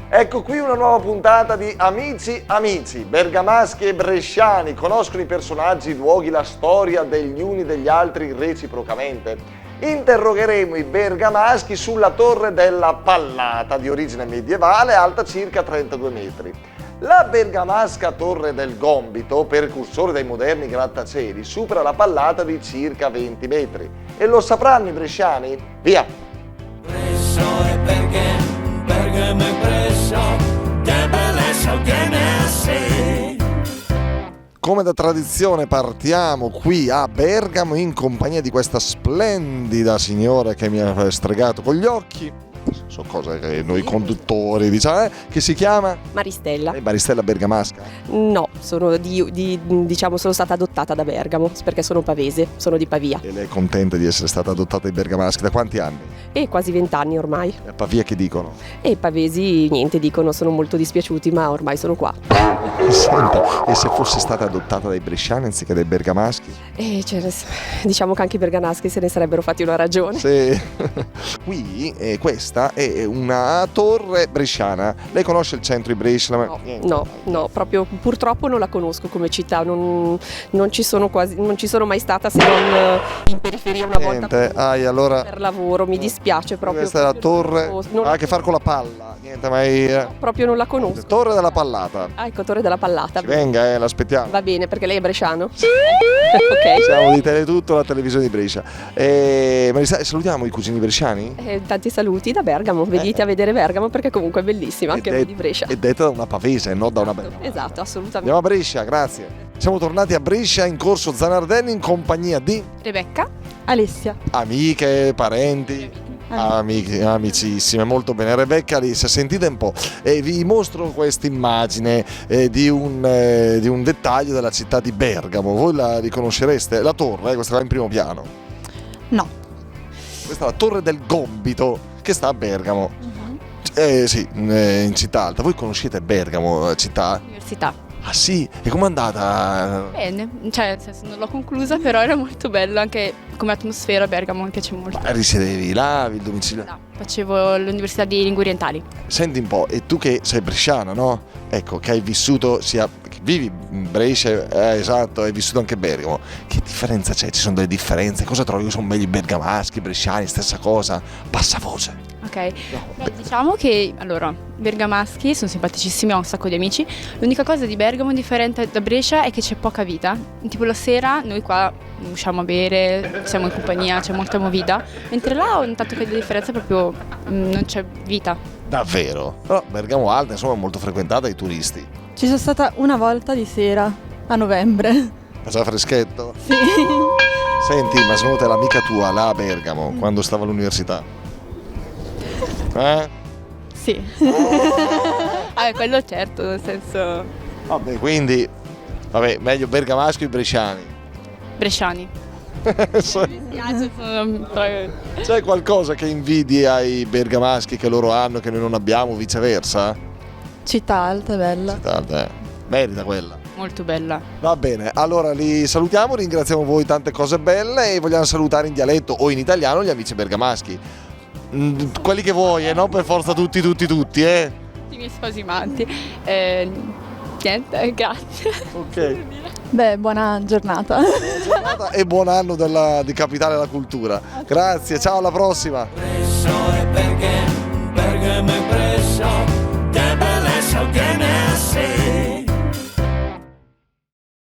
Ecco qui una nuova puntata di Amici Amici, bergamaschi e bresciani conoscono i personaggi, i luoghi, la storia degli uni degli altri reciprocamente. Interrogheremo i bergamaschi sulla Torre della Pallata, di origine medievale, alta circa 32 metri. La bergamasca Torre del Gombito, precursore dei moderni grattacieli, supera la Pallata di circa 20 metri. E lo sapranno i bresciani? Via! Presso e perché, Bergamo e Brescia, che bellezza che ne sei. Come da tradizione partiamo qui a Bergamo in compagnia di questa splendida signora che mi ha stregato con gli occhi. Sono cose che noi conduttori diciamo, che si chiama? Maristella. Maristella bergamasca? No, sono diciamo sono stata adottata da Bergamo perché sono pavese, sono di Pavia. E lei è contenta di essere stata adottata dai bergamaschi da quanti anni? E quasi 20 anni ormai. E a Pavia che dicono? E i pavesi niente, dicono sono molto dispiaciuti, ma ormai sono qua. Senta, e se fosse stata adottata dai bresciani anziché dai bergamaschi? E diciamo che anche i bergamaschi se ne sarebbero fatti una ragione. Sì. Qui questa è una torre bresciana. Lei conosce il centro di Brescia? No, proprio purtroppo non la conosco come città, non ci sono mai stata se non in periferia una volta allora per lavoro, mi dispiace proprio. Questa è la torre, ha a che fare con la palla, niente mai. Proprio non la conosco. Torre della Pallata. Ah, ecco, Torre della Pallata. Ci venga, l'aspettiamo. Va bene, perché lei è bresciano? Sì. Ok. Siamo di Teletutto, la televisione di Brescia. Salutiamo i cugini bresciani? Tanti saluti da Bergamo, venite a vedere Bergamo perché comunque è bellissima, anche noi di Brescia. È detta da una pavese, non da una bergamasca. Esatto, assolutamente. Andiamo a Brescia, grazie. Siamo tornati a Brescia in corso Zanardelli in compagnia di Rebecca, Alessia. Amiche, parenti. Amiche, amicissime, molto bene. Rebecca lì, se sentite un po', vi mostro questa immagine di un dettaglio della città di Bergamo. Voi la riconoscereste? La torre, questa qua in primo piano. No. Questa è la Torre del Gombito che sta a Bergamo. Sì, in città alta. Voi conoscete Bergamo, città? Università. Ah sì? E com'è andata? Bene, cioè nel senso, non l'ho conclusa, però era molto bello anche come atmosfera. Bergamo mi piace molto. Ma risiedevi là, il domicilio? No, facevo l'università di lingue orientali. Senti un po', e tu che sei bresciana, no? Ecco, che hai vissuto che vivi in Brescia, esatto, hai vissuto anche Bergamo. Che differenza c'è? Ci sono delle differenze? Cosa trovi che sono meglio i bergamaschi, i bresciani, stessa cosa? Passa voce. Ok, beh, diciamo che allora bergamaschi sono simpaticissimi, ho un sacco di amici. L'unica cosa di Bergamo differente da Brescia è che c'è poca vita. Tipo la sera noi qua usciamo a bere, siamo in compagnia, c'è molta movida, mentre là ho notato che la differenza è proprio non c'è vita. Davvero? Però Bergamo Alta insomma è molto frequentata dai turisti. Ci sono stata una volta di sera, a novembre. Faceva freschetto? Sì. Senti, ma secondo te l'amica tua là a Bergamo, quando stava all'università? Sì. Quello certo, nel senso. Vabbè, quindi meglio bergamaschi o i bresciani? Bresciani. Mi piace, C'è qualcosa che invidi ai bergamaschi che loro hanno che noi non abbiamo, viceversa? Città alta, è bella. Città alta, merita quella. molto bella. Va bene, allora li salutiamo, ringraziamo voi, tante cose belle, e vogliamo salutare in dialetto o in italiano gli amici bergamaschi. Quelli che vuoi, non per forza tutti, I miei spasimanti. Niente, grazie. Ok. Beh, buona giornata. Buona giornata e buon anno di Capitale della Cultura. Grazie, ciao, alla prossima. Presso e perché Bergamo e